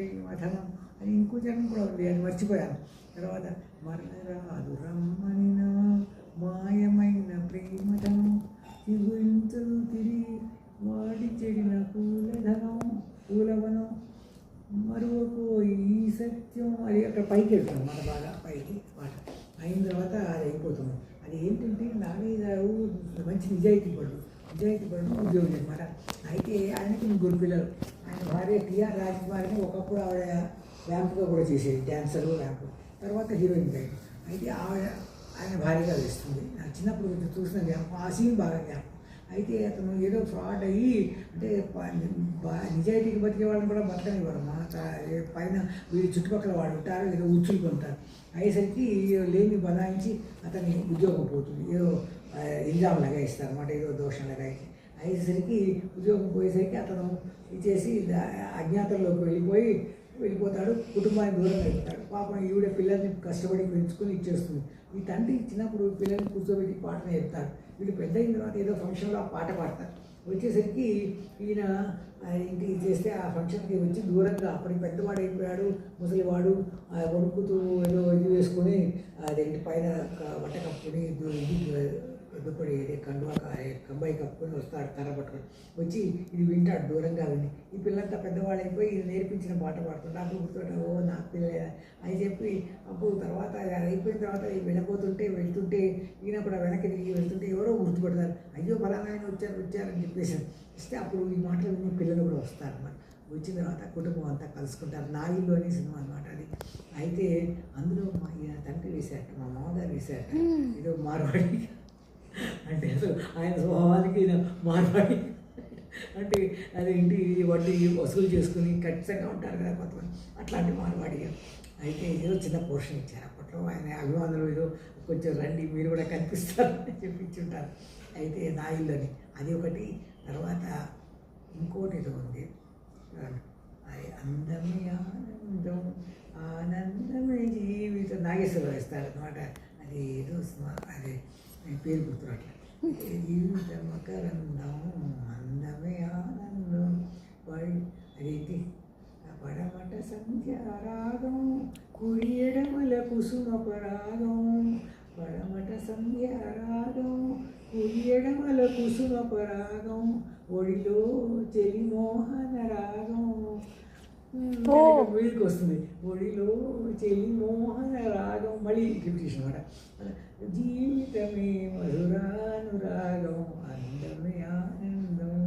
ప్రేమధనం అని ఇంకో చరణం కూడా ఉంది, అది మర్చిపోయాను. తర్వాత మరలరాదు రమ్మనిన మాయమైన ప్రేమధనం చిగురించదు తిరిగి వాడి చెడిన పూలవనం మరొక ఈ సత్యం. అది అక్కడ పైకి వెళ్తాం మన బాగా పైకి పాట అయిన తర్వాత అది అయిపోతుంది. అది ఏంటంటే నాగయ్య మంచి నిజాయితీ పడు ఉద్యోగం అనమాట. అయితే ఆయనకి ముగ్గురు పిల్లలు. ఆయన భార్య టిఆర్ రాజకుమారిని ఒకప్పుడు ఆవిడ ర్యాంపుగా కూడా చేసేది, డ్యాన్సర్ ర్యాంపు. తర్వాత హీరోయిన్ అయ్యింది. అయితే ఆవిడ ఆయన భార్యగా వేస్తుంది. నాకు చిన్నప్పుడు చూసిన జ్ఞాపకం, ఆ సీన్ బాగా జ్ఞాపకం. అయితే అతను ఏదో ఫ్రాడ్ అయ్యి, అంటే నిజాయితీకి బతికే వాళ్ళని కూడా బతకనివ్వరు. మా పైన వీడి చుట్టుపక్కల వాడు ఉంటారు, ఏదో ఉచ్చులు ఉంటారు. అయ్యేసరికి లేని బనాయించి అతని ఉద్యోగం పోతుంది. ఏదో ఇల్జాం లగాయిస్తారు అన్నమాట, ఏదో దోషం లగాయించి. అయ్యేసరికి ఉద్యోగం పోయేసరికి అతను ఇచ్చేసి అజ్ఞాతంలోకి వెళ్ళిపోతాడు. కుటుంబానికి దూరం అయిపోతాడు. పాపం ఈవిడ పిల్లల్ని కష్టపడి పెంచుకొని ఇచ్చేస్తుంది. ఈ తండ్రి చిన్నప్పుడు పిల్లల్ని కూర్చోబెట్టి పాట నేర్పుతారు. వీళ్ళు పెద్ద అయిన తర్వాత ఏదో ఫంక్షన్లో ఆ పాట పాడతారు. వచ్చేసరికి ఈయన ఇంటికి చేస్తే ఆ ఫంక్షన్కి వచ్చి దూరంగా, అప్పటికి పెద్దవాడు అయిపోయాడు, ముసలివాడు, వణుకుతూ ఏదో ఇది వేసుకొని అదేంటి పైన బట్ట కప్పుకొని దుప్పటి కంబాయి కప్పుకొని వస్తాడు కర్ర పట్టుకొని. వచ్చి ఇది వింటాడు దూరంగా విని. ఈ పిల్లంతా పెద్దవాళ్ళు అయిపోయి ఇది నేర్పించిన పాట పాడుతుంటే అప్పుడు గుర్తుంటా, ఓ నా పిల్ల అని చెప్పి. అప్పుడు తర్వాత అది అయిపోయిన తర్వాత వెళ్తుంటే ఈయన కూడా వెనక్కి తిరిగి వెళ్తుంటే ఎవరో గుర్తుపడతారు. అయ్యో ఫలానా ఆయన వచ్చారని చెప్పేసి ఇస్తే అప్పుడు ఈ మాటలు విని పిల్లలు కూడా వస్తారన్నమాట. వచ్చిన తర్వాత కుటుంబం అంతా కలుసుకుంటారు. నా ఇల్లు అనే సినిమా అనమాట అది. అయితే అందులో మా ఈయన తండ్రి వేశారట, మా మామగారు వేశారట, ఏదో మార్వాడి అంటే అసలు ఆయన స్వభావానికి మార్వాడి అంటే అదేంటి వడ్డీ వసూలు చేసుకుని ఖచ్చితంగా ఉంటారు కదా కొంతమంది, అట్లాంటి మార్వాడిగా. అయితే ఏదో చిన్న పోర్షన్ ఇచ్చారు అప్పట్లో. ఆయన అభిమానులు ఏదో కొంచెం రండి మీరు కూడా కనిపిస్తారు అని చెప్పించుంటారు. అయితే నా ఇల్లు అని అది ఒకటి. తర్వాత ఇంకోటి ఏదో ఉంది, అది అందమే ఆనందం ఆనందమే జీవితం, నాగేశ్వరరావు ఇస్తారు అనమాట. అది ఏదో అది పేరు గుర్తురాట్ల. జీవిత మకరందం అందమే ఆనందం అదేంటి పడమట సంధ్యారాగం కుడి ఎడమల కుసుమపరాగం, పడమట సంధ్యారాగం కుడి ఎడమల కుసుమపరాగం, ఒడిలో చెలిమోహన రాగం. వీడికి వస్తుంది ఒడిలో చెలిమోహన రాగం. మళ్ళీ రిపిటేషన్ అనమాట. జీవితమే మధురానురాగం అందమే ఆనందం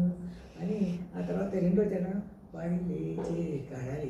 అని. ఆ తర్వాత రెండో చరణం పడి లేచే కడలి